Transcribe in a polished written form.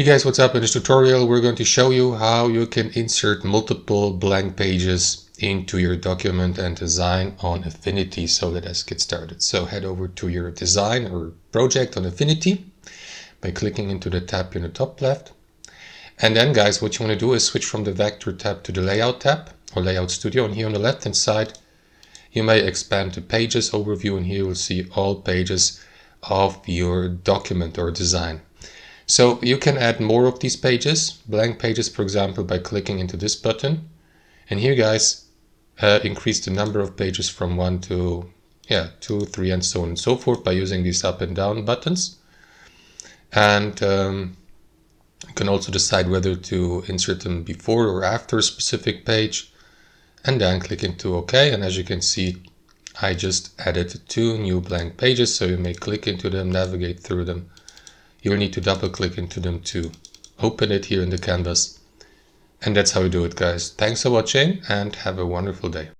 Hey guys, what's up? In this tutorial we're going to show you how you can insert multiple blank pages into your document and design on Affinity. So let us get started. So head over to your design or project on Affinity by clicking into the tab in the top left. And then guys, what you want to do is switch from the vector tab to the layout tab or layout studio. And here on the left hand side you may expand the pages overview, and here you will see all pages of your document or design. So you can add more of these pages, blank pages, for example, by clicking into this button. And here guys, increase the number of pages from 1 to 2, 3, and so on and so forth by using these up and down buttons. And you can also decide whether to insert them before or after a specific page, and then click into OK. And as you can see, I just added 2 new blank pages, so you may click into them, navigate through them. You'll need to double click into them to open it here in the canvas. And that's how you do it, guys. Thanks for watching and have a wonderful day.